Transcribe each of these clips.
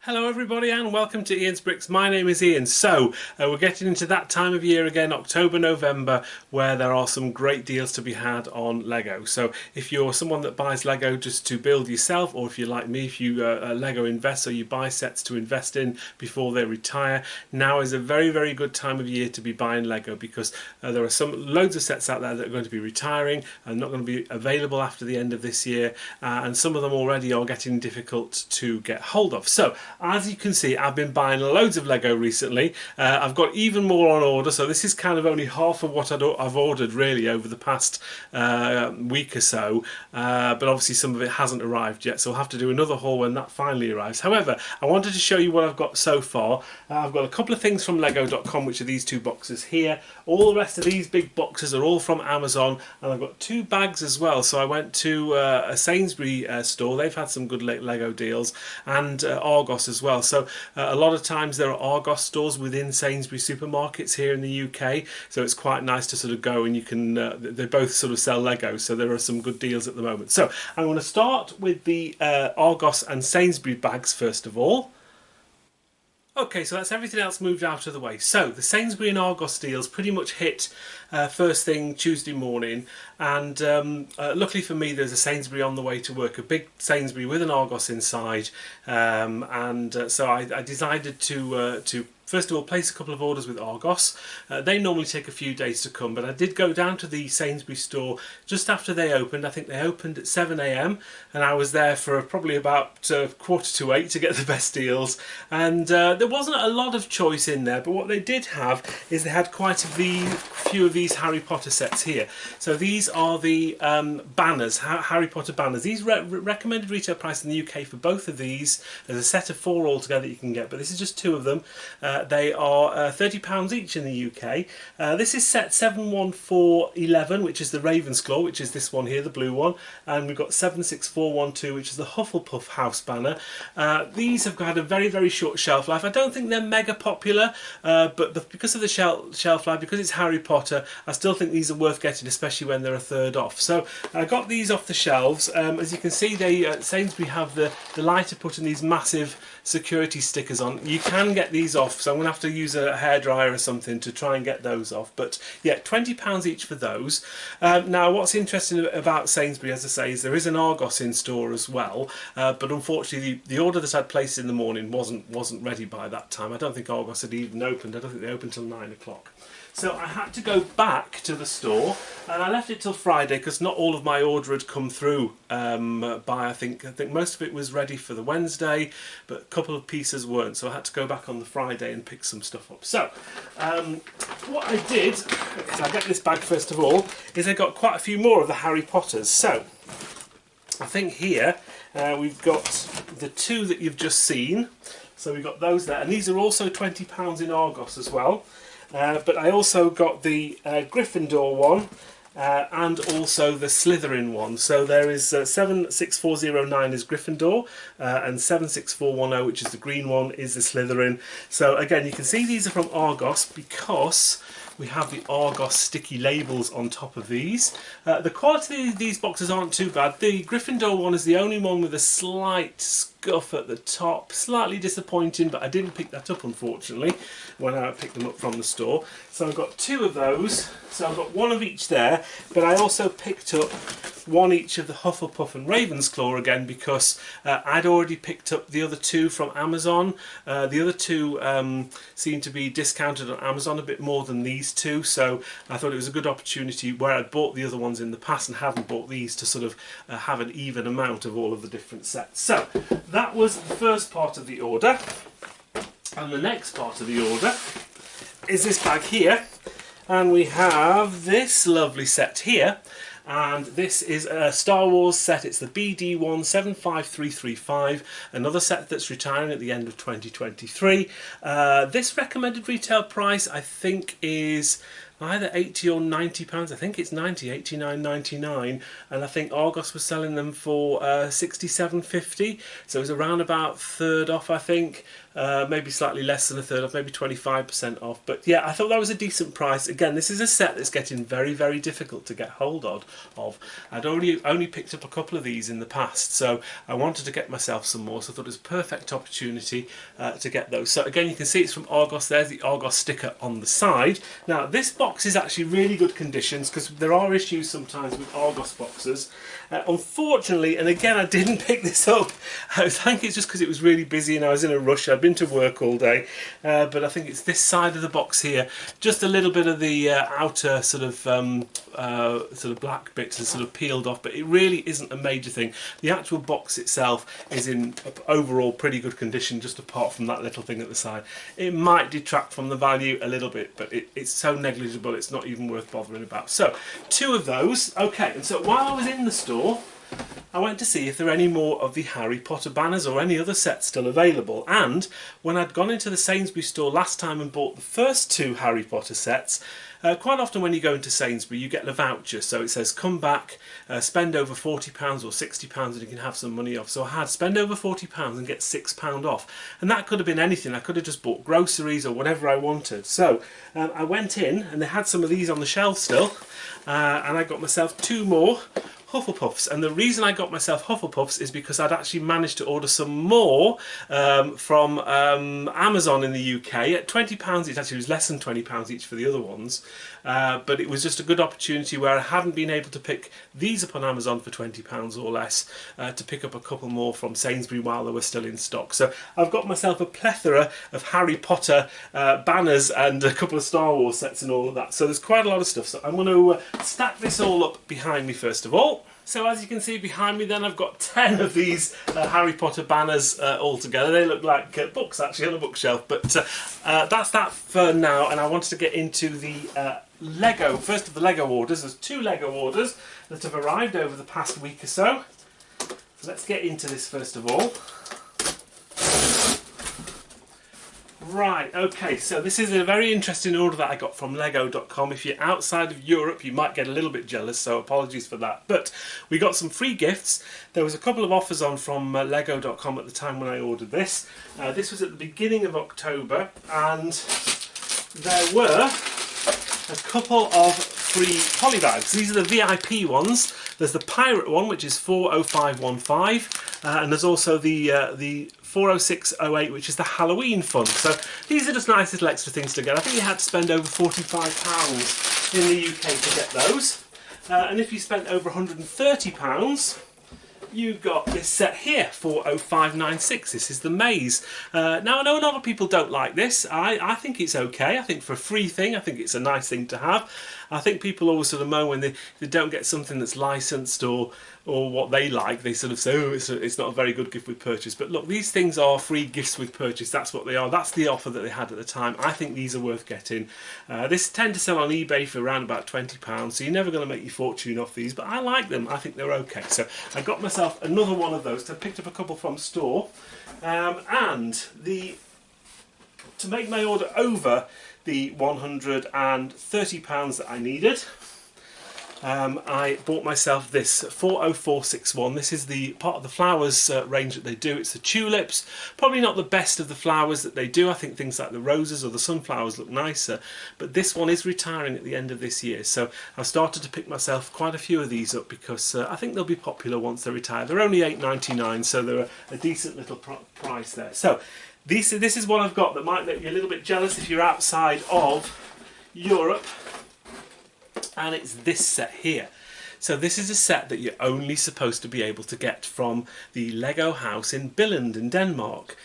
Hello everybody and welcome to Ian's Bricks. My name is Ian. So we're getting into that time of year again, October, November, where there are some great deals to be had on Lego. So if you're someone that buys Lego just to build yourself, or if you're like me, if you a Lego investor, you buy sets to invest in before they retire, now is a very, very good time of year to be buying Lego because there are loads of sets out there that are going to be retiring and not going to be available after the end of this year, and some of them already are getting difficult to get hold of. So as you can see, I've been buying loads of Lego recently. I've got even more on order, so this is kind of only half of what I've ordered really over the past week or so, but obviously some of it hasn't arrived yet, so I'll have to do another haul when that finally arrives. However, I wanted to show you what I've got so far. I've got a couple of things from lego.com, which are these two boxes here. All the rest of these big boxes are all from Amazon, and I've got two bags as well. So I went to a Sainsbury store. They've had some good Lego deals, and Argos as well. So a lot of times there are Argos stores within Sainsbury supermarkets here in the UK, so it's quite nice to sort of go and you can they both sort of sell Lego, so there are some good deals at the moment. So I'm going to start with the Argos and Sainsbury bags first of all. Okay, so that's everything else moved out of the way. So the Sainsbury and Argos deals pretty much hit first thing Tuesday morning, and luckily for me there's a Sainsbury on the way to work, a big Sainsbury with an Argos inside, so I decided to first of all place a couple of orders with Argos. They normally take a few days to come, but I did go down to the Sainsbury store just after they opened. I think they opened at 7 AM and I was there for probably about 7:45 to get the best deals, and there wasn't a lot of choice in there, but what they did have is they had quite a few of these Harry Potter sets here. So these are the banners, Harry Potter banners. These recommended retail price in the UK for both of these, there's a set of 4 altogether you can get, but this is just 2 of them. They are £30 each in the UK. This is set 71411, which is the Ravensclaw, which is this one here, the blue one, and we've got 76412, which is the Hufflepuff house banner. These have got a very, very short shelf life. I don't think they're mega popular, but because of the shelf life, because it's Harry Potter, I still think these are worth getting, especially when they're a third off. So I got these off the shelves. As you can see, they Sainsbury have the delight of putting these massive security stickers on. You can get these off, so I'm going to have to use a hairdryer or something to try and get those off. But yeah, £20 each for those. Now what's interesting about Sainsbury, as I say, is there is an Argos in store as well, but unfortunately the order that I'd placed in the morning wasn't ready by that time. I don't think Argos had even opened. I don't think they opened till 9 o'clock. So I had to go back to the store, and I left it till Friday because not all of my order had come through by I think most of it was ready for the Wednesday, but a couple of pieces weren't, so I had to go back on the Friday and pick some stuff up. So what I did, is I get this bag first of all, is I got quite a few more of the Harry Potters. So I think here we've got the 2 that you've just seen, so we've got those there, and these are also £20 in Argos as well. But I also got the Gryffindor one and also the Slytherin one. So there is 76409 is Gryffindor and 76410, which is the green one, is the Slytherin. So again, you can see these are from Argos because we have the Argos sticky labels on top of these. The quality of these boxes aren't too bad. The Gryffindor one is the only one with a slight scuff at the top. Slightly disappointing, but I didn't pick that up unfortunately when I picked them up from the store. So I've got 2 of those. So I've got 1 of each there, but I also picked up 1 each of the Hufflepuff and Ravensclaw again because I'd already picked up the other 2 from Amazon. The other 2 seem to be discounted on Amazon a bit more than these 2, so I thought it was a good opportunity where I'd bought the other ones in the past and hadn't bought these to sort of have an even amount of all of the different sets. So that was the first part of the order, and the next part of the order is this bag here, and we have this lovely set here. And this is a Star Wars set. It's the BD1 75335, another set that's retiring at the end of 2023. This recommended retail price I think is either £80 or £90. I think it's 90, 89.99, and I think Argos was selling them for 67.50, so it was around about third off I think. maybe slightly less than a third off, maybe 25% off. But yeah, I thought that was a decent price. Again, this is a set that's getting very, very difficult to get hold of. I'd only picked up a couple of these in the past, so I wanted to get myself some more, so I thought it was a perfect opportunity to get those. So again, you can see it's from Argos. There's the Argos sticker on the side. Now, this box is actually really good conditions, because there are issues sometimes with Argos boxes. Unfortunately, and again, I didn't pick this up. I think it's just because it was really busy and I was in a rush. I'd been to work all day, but I think it's this side of the box here. Just a little bit of the outer sort of black bits is sort of peeled off, but it really isn't a major thing. The actual box itself is in overall pretty good condition, just apart from that little thing at the side. It might detract from the value a little bit, but it's so negligible it's not even worth bothering about. So, 2 of those. Okay, and so while I was in the store, I went to see if there were any more of the Harry Potter banners or any other sets still available. And when I'd gone into the Sainsbury store last time and bought the first 2 Harry Potter sets, quite often when you go into Sainsbury you get a voucher, so it says come back, spend over £40 or £60 and you can have some money off. So I had spend over £40 and get £6 off, and that could have been anything. I could have just bought groceries or whatever I wanted. So I went in and they had some of these on the shelf still, and I got myself 2 more Hufflepuffs. And the reason I got myself Hufflepuffs is because I'd actually managed to order some more from Amazon in the UK at £20 each. Actually, it was less than £20 each for the other ones, but it was just a good opportunity where I hadn't been able to pick these up on Amazon for £20 or less, to pick up a couple more from Sainsbury while they were still in stock. So I've got myself a plethora of Harry Potter banners and a couple of Star Wars sets and all of that. So there's quite a lot of stuff. So I'm going to stack this all up behind me first of all. So as you can see behind me then, I've got 10 of these Harry Potter banners all together. They look like books actually on a bookshelf, but that's that for now. And I wanted to get into the Lego, first of the Lego orders. There's 2 Lego orders that have arrived over the past week or so. So let's get into this first of all. Right, okay, so this is a very interesting order that I got from Lego.com. If you're outside of Europe, you might get a little bit jealous, so apologies for that. But we got some free gifts. There was a couple of offers on from Lego.com at the time when I ordered this. This was at the beginning of October, and there were a couple of free polybags. These are the VIP ones. There's the Pirate one, which is 40515, and there's also the 40608, which is the Halloween fun. So these are just nice little extra things to get. I think you had to spend over £45 in the UK to get those. And if you spent over £130, you got this set here, 40596. This is the Maze. Now I know a lot of people don't like this. I think it's okay. I think for a free thing, I think it's a nice thing to have. I think people always sort of moan when they don't get something that's licensed or what they like. They sort of say, oh, it's not a very good gift with purchase. But look, these things are free gifts with purchase. That's what they are. That's the offer that they had at the time. I think these are worth getting. This tend to sell on eBay for around about £20, so you're never going to make your fortune off these, but I like them. I think they're okay. So I got myself another one of those. So I picked up a couple from store, and to make my order over the £130 that I needed, I bought myself this 40461. This is the part of the flowers range that they do. It's the tulips. Probably not the best of the flowers that they do. I think things like the roses or the sunflowers look nicer. But this one is retiring at the end of this year. So I've started to pick myself quite a few of these up because I think they'll be popular once they're retired. They're only £8.99, so they're a decent little price there. So this is what I've got that might make you a little bit jealous if you're outside of Europe. And it's this set here. So this is a set that you're only supposed to be able to get from the Lego house in Billund in Denmark.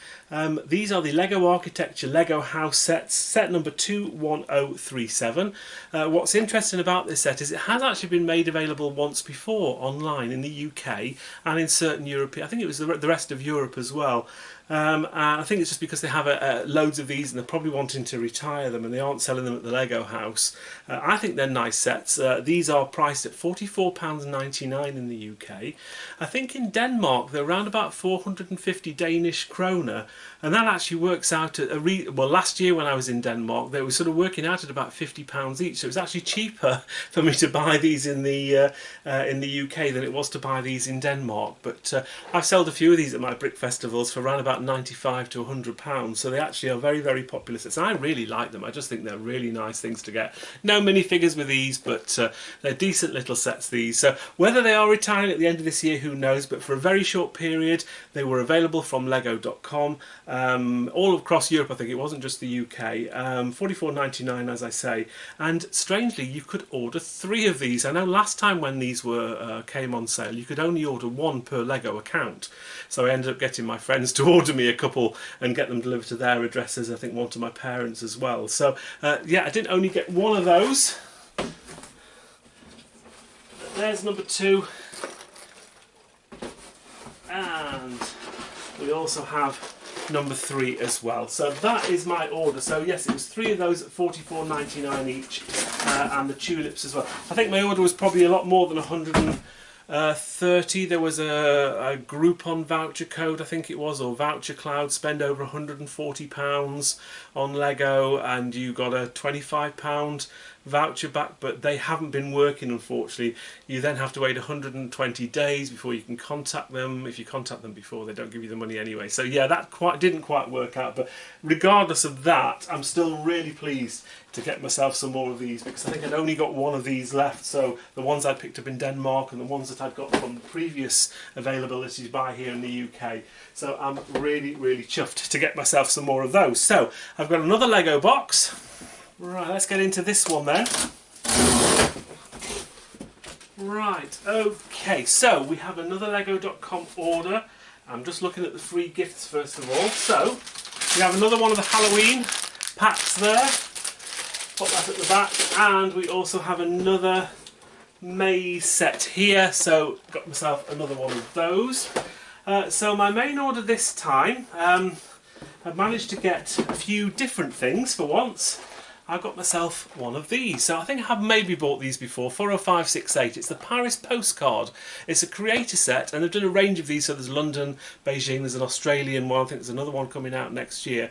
These are the Lego Architecture Lego House sets, set number 21037. What's interesting about this set is it has actually been made available once before online in the UK and in certain European, I think it was the rest of Europe as well. I think it's just because they have loads of these and they're probably wanting to retire them and they aren't selling them at the Lego house. I think they're nice sets. These are priced at £44.99 in the UK. I think in Denmark they're around about 450 Danish kroner, and that actually works out at well, last year when I was in Denmark they were sort of working out at about £50 each, so it was actually cheaper for me to buy these in the UK than it was to buy these in Denmark. But I've sold a few of these at my brick festivals for around about about 95 to £100, so they actually are very, very popular sets. And I really like them. I just think they're really nice things to get. No minifigures with these, but they're decent little sets, these. So whether they are retiring at the end of this year, who knows, but for a very short period they were available from lego.com all across Europe. I think it wasn't just the UK. £44.99, as I say, and strangely you could order 3 of these. I know last time when these were came on sale you could only order 1 per Lego account, so I ended up getting my friends to order me a couple and get them delivered to their addresses. I think one to my parents as well. So yeah, I didn't only get 1 of those. There's number 2, and we also have number 3 as well. So that is my order. So yes, it was 3 of those at £44.99 each, and the tulips as well. I think my order was probably a lot more than 130. There was a Groupon voucher code, I think it was, or Voucher Cloud. Spend over £140 on Lego and you got a £25 voucher back, but they haven't been working, unfortunately. You then have to wait 120 days before you can contact them. If you contact them before, they don't give you the money anyway. So yeah, that didn't quite work out, but regardless of that, I'm still really pleased to get myself some more of these, because I think I'd only got 1 of these left. So the ones I picked up in Denmark and the ones that I'd got from the previous availability to buy here in the UK. So I'm really, really chuffed to get myself some more of those. So I've got another Lego box. Right, let's get into this one then. Right, okay, so we have another lego.com order. I'm just looking at the free gifts first of all. So we have another one of the Halloween packs there. Put that at the back, and we also have another maze set here. So got myself another one of those. So my main order this time, I've managed to get a few different things for once. I got myself one of these. So I think I have maybe bought these before, 40568. It's the Paris postcard. It's a creator set, and they've done a range of these. So there's London, Beijing, there's an Australian one, I think there's another one coming out next year.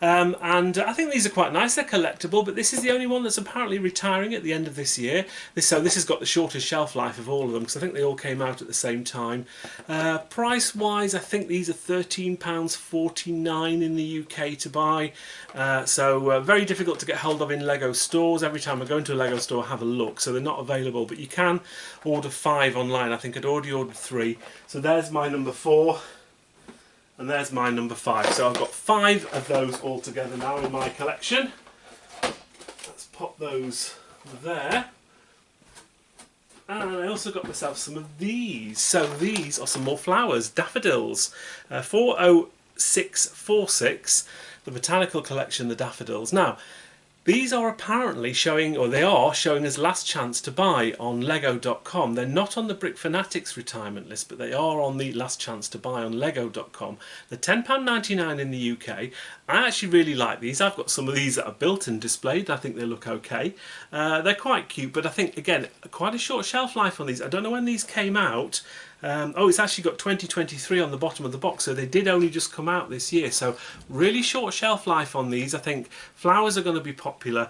And I think these are quite nice. They're collectible, but this is the only one that's apparently retiring at the end of this year. So this has got the shortest shelf life of all of them, because I think they all came out at the same time. Price wise, I think these are £13.49 in the UK to buy. So very difficult to get hold of in Lego stores. Every time I go into a Lego store I have a look, so they're not available, but you can order 5 online. I think I'd already ordered 3. So there's my number 4. And there's my number 5. So I've got 5 of those all together now in my collection. Let's pop those there. And I also got myself some of these. So these are some more flowers, daffodils. 40646, the botanical collection, the daffodils. Now, these are apparently showing, or they are showing as last chance to buy on lego.com. They're not on the Brick Fanatics retirement list, but they are on the last chance to buy on lego.com. They're £10.99 in the UK. I actually really like these. I've got some of these that are built and displayed. I think they look okay. They're quite cute, but I think, again, quite a short shelf life on these. I don't know when these came out. Oh, it's actually got 2023 on the bottom of the box, so they did only just come out this year. So really short shelf life on these. I think flowers are going to be popular,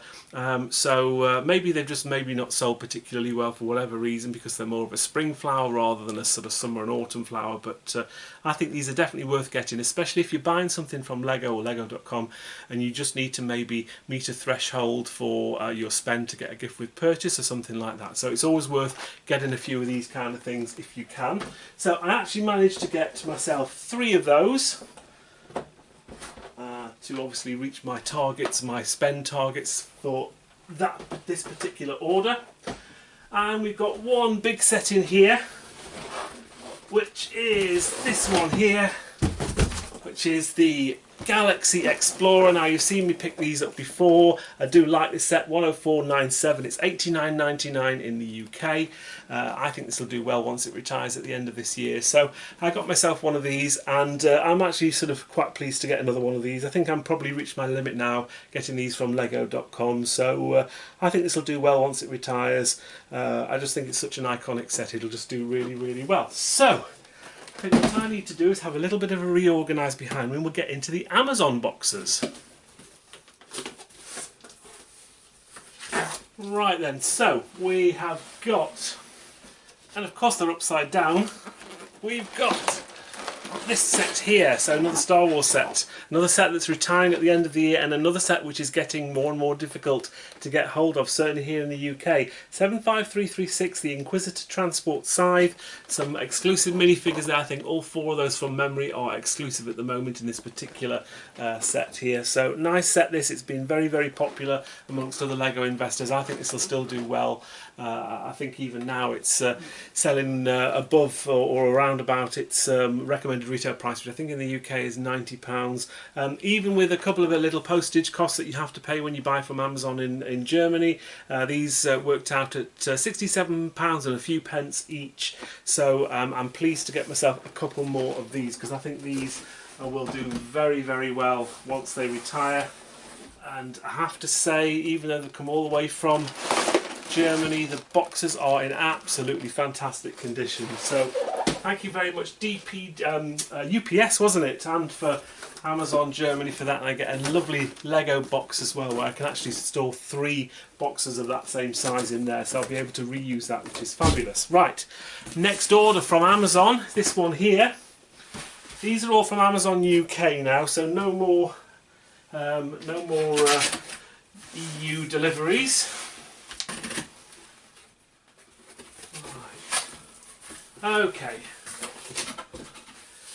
so maybe they've just not sold particularly well for whatever reason, because they're more of a spring flower rather than a sort of summer and autumn flower. But I think these are definitely worth getting, especially if you're buying something from Lego or lego.com and you just need to maybe meet a threshold for your spend to get a gift with purchase or something like that. So it's always worth getting a few of these kind of things if you can. So I actually managed to get myself 3 of those to obviously reach my targets, my spend targets for this particular order. And we've got one big set in here, which is this one here, which is the Galaxy Explorer. Now, you've seen me pick these up before. I do like this set, 10497. It's £89.99 in the UK. I think this will do well once it retires at the end of this year. So I got myself one of these, and I'm actually sort of quite pleased to get another one of these. I think I'm probably reached my limit now getting these from lego.com. So I think this will do well once it retires. I just think it's such an iconic set. It'll just do really, really well. So I think what I need to do is have a little bit of a reorganise behind me, and we'll get into the Amazon boxes. Right then, so we have got, and of course they're upside down, we've got this set here, so another Star Wars set, another set that's retiring at the end of the year, and another set which is getting more and more difficult to get hold of, certainly here in the UK. 75336, the Inquisitor Transport Scythe, some exclusive minifigures there. I think all four of those from memory are exclusive at the moment in this particular set here. So nice set this, it's been very, very popular amongst other LEGO investors. I think this will still do well. I think even now it's selling above or around about its recommended retail price, which I think in the UK is £90. Even with a couple of little postage costs that you have to pay when you buy from Amazon in Germany, these worked out at £67 and a few pence each. So I'm pleased to get myself a couple more of these, because I think these will do very, very well once they retire. And I have to say, even though they've come all the way from Germany, the boxes are in absolutely fantastic condition. So thank you very much UPS, wasn't it, and for Amazon Germany for that. And I get a lovely Lego box as well, where I can actually store 3 boxes of that same size in there, so I'll be able to reuse that, which is fabulous. Right, next order from Amazon, this one here. These are all from Amazon UK now, so no more EU deliveries. Okay,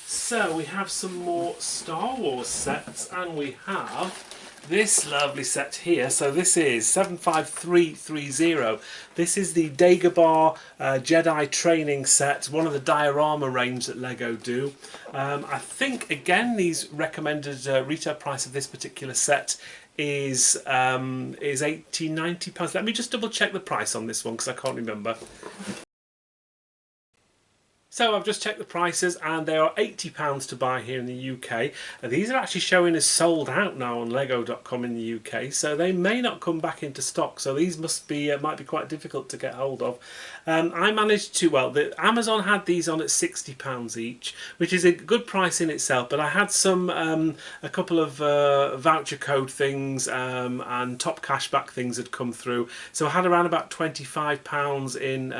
so we have some more Star Wars sets, and we have this lovely set here. So this is 75330. This is the Dagobah Jedi training set, one of the diorama range that LEGO do. I think again these recommended retail price of this particular set is £80–90. Let me just double check the price on this one, because I can't remember. So I've just checked the prices, and they are £80 to buy here in the UK. And these are actually showing as sold out now on Lego.com in the UK, so they may not come back into stock. So these must be might be quite difficult to get hold of. I managed to, well, Amazon had these on at £60 each, which is a good price in itself. But I had some a couple of voucher code things and top cashback things had come through, so I had around about £25 in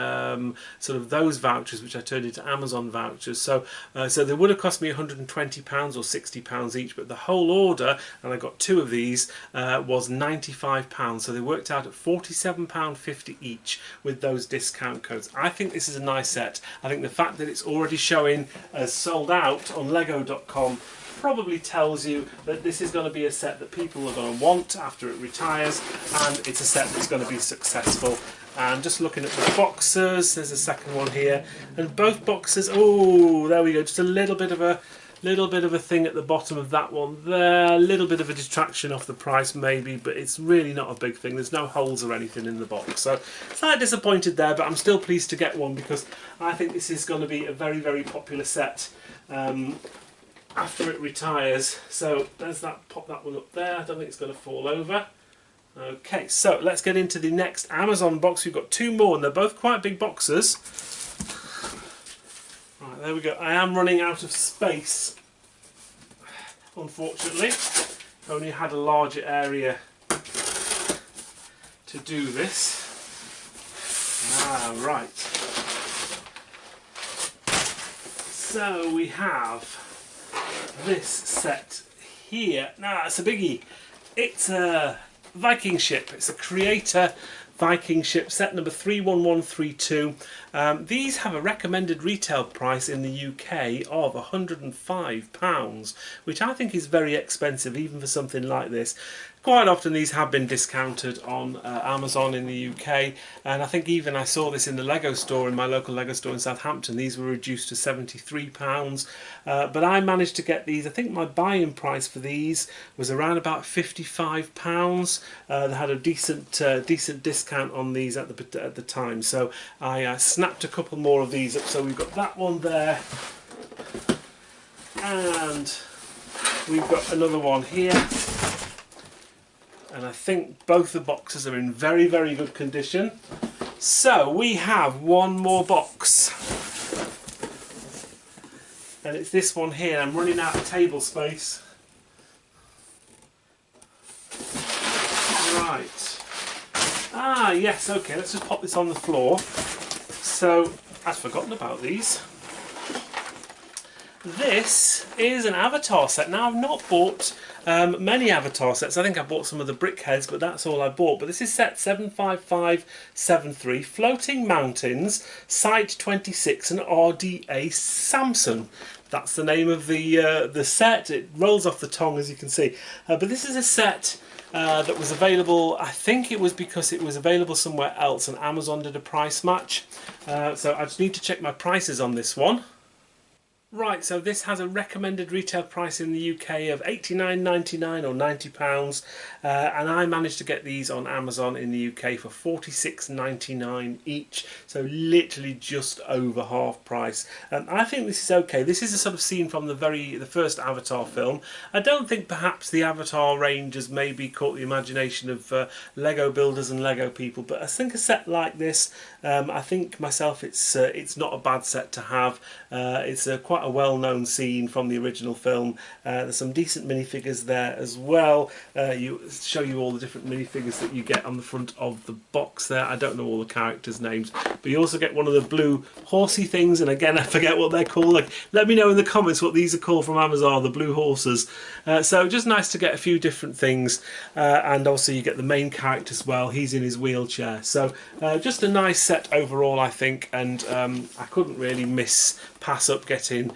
sort of those vouchers, which I turned into Amazon vouchers. So they would have cost me £120 or £60 each, but the whole order, and I got 2 of these, was £95. So they worked out at £47.50 each with those discount codes. I think this is a nice set. I think the fact that it's already showing as sold out on Lego.com probably tells you that this is going to be a set that people are going to want after it retires, and it's a set that's going to be successful. And just looking at the boxes, there's a second one here, and both boxes, oh, there we go, just a little bit of a thing at the bottom of that one there, a little bit of a detraction off the price maybe, but it's really not a big thing. There's no holes or anything in the box, so slightly disappointed there, but I'm still pleased to get one, because I think this is going to be a very, very popular set after it retires. So there's that, pop that one up there. I don't think it's going to fall over. Okay, so let's get into the next Amazon box. We've got 2 more, and they're both quite big boxes. Right, there we go. I am running out of space, unfortunately. I only had a larger area to do this. Right. So we have this set here. Now, it's a biggie. It's a Viking ship. It's a Creator Viking ship, set number 31132. These have a recommended retail price in the UK of £105, which I think is very expensive even for something like this. Quite often these have been discounted on Amazon in the UK, and I think even I saw this in the Lego store, in my local Lego store in Southampton. These were reduced to £73, but I managed to get these. I think my buy-in price for these was around about £55. They had a decent discount on these at the time, so I snapped a couple more of these up. So we've got that one there, and we've got another one here. And I think both the boxes are in very, very good condition. So we have one more box. And it's this one here. I'm running out of table space. Right. Ah, yes, okay, let's just pop this on the floor. So, I'd forgotten about these. This is an Avatar set. Now, I've not bought many Avatar sets. I think I bought some of the Brickheads, but that's all I bought. But this is set 75573, Floating Mountains, Site 26, and RDA Samson. That's the name of the set. It rolls off the tongue, as you can see. But this is a set that was available. I think it was because it was available somewhere else, and Amazon did a price match. So I just need to check my prices on this one. Right, so this has a recommended retail price in the UK of £89.99 or £90, and I managed to get these on Amazon in the UK for £46.99 each, so literally just over half price. I think this is okay. This is a sort of scene from the first Avatar film. I don't think perhaps the Avatar range has maybe caught the imagination of Lego builders and Lego people, but I think a set like this, I think myself it's not a bad set to have. It's quite a well-known scene from the original film. There's some decent minifigures there as well. Show you all the different minifigures that you get on the front of the box there. I don't know all the characters' names, but you also get one of the blue horsey things, and again I forget what they're called. Like, let me know in the comments what these are called from Amazon, the blue horses. So just nice to get a few different things, and also you get the main character as well. He's in his wheelchair, so just a nice set overall, I think, and I couldn't really pass up getting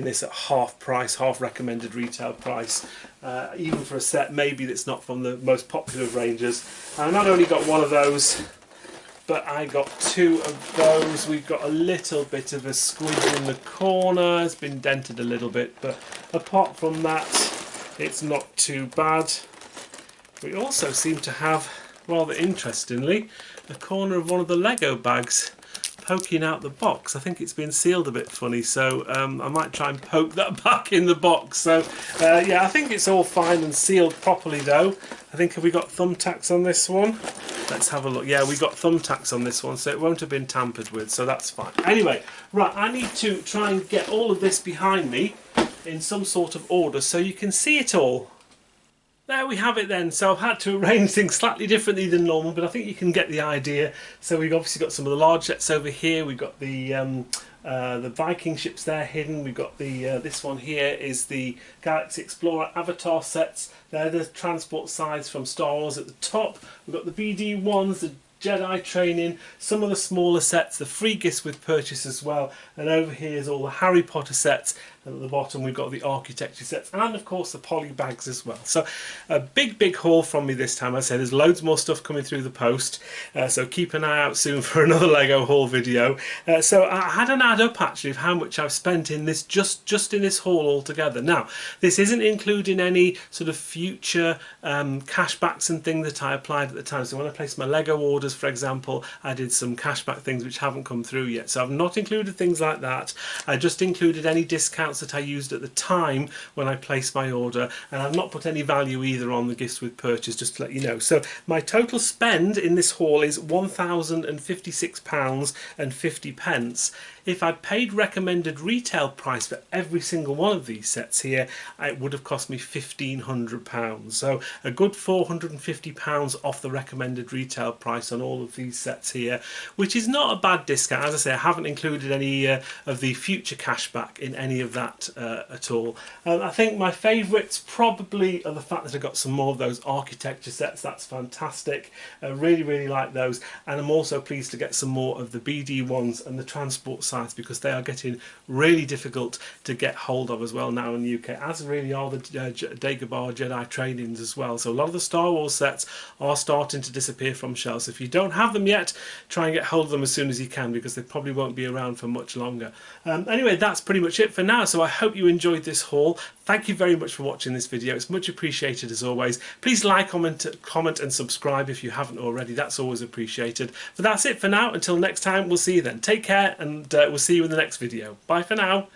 this at half price, half recommended retail price, even for a set maybe that's not from the most popular of ranges. I not only got one of those, but I got two of those. We've got a little bit of a squidge in the corner, it's been dented a little bit, but apart from that it's not too bad. We also seem to have, rather interestingly, a corner of one of the Lego bags poking out the box. I think it's been sealed a bit funny, so I might try and poke that back in the box. So yeah, I think it's all fine and sealed properly though. I think, have we got thumbtacks on this one? Let's have a look. Yeah, we got thumbtacks on this one, so it won't have been tampered with, so that's fine. Anyway, right, I need to try and get all of this behind me in some sort of order so you can see it all. There we have it then. So I've had to arrange things slightly differently than normal, but I think you can get the idea. So we've obviously got some of the large sets over here. We've got the Viking ships there hidden. We've got this one here is the Galaxy Explorer Avatar sets. They're the transport sides from Star Wars at the top. We've got the BD-1s, the Jedi training, some of the smaller sets, the free gifts with purchase as well, and over here is all the Harry Potter sets, and at the bottom we've got the architecture sets, and of course the poly bags as well. So a big haul from me this time. I say there's loads more stuff coming through the post, so keep an eye out soon for another Lego haul video. So I had an add up actually of how much I've spent in this, just in this haul altogether. Now this isn't including any sort of future cashbacks and things that I applied at the time. So when I placed my Lego orders, for example, I did some cashback things which haven't come through yet, so I've not included things like that. I just included any discounts that I used at the time when I placed my order, and I've not put any value either on the gifts with purchase, just to let you know. So my total spend in this haul is £1,056.50. If I paid recommended retail price for every single one of these sets here, it would have cost me £1,500. So a good £450 off the recommended retail price on all of these sets here, which is not a bad discount. As I say, I haven't included any of the future cashback in any of that at all. I think my favourites probably are the fact that I got some more of those architecture sets. That's fantastic. I really like those, and I'm also pleased to get some more of the BD-1s and the transport sites, because they are getting really difficult to get hold of as well now in the UK, as really are the Dagobah Jedi trainings as well. So a lot of the Star Wars sets are starting to disappear from shelves. So if you don't have them yet, try and get hold of them as soon as you can, because they probably won't be around for much longer. Anyway, that's pretty much it for now, so I hope you enjoyed this haul. Thank you very much for watching this video. It's much appreciated as always. Please like, comment and subscribe if you haven't already. That's always appreciated. But that's it for now. Until next time, we'll see you then. Take care, and we'll see you in the next video. Bye for now.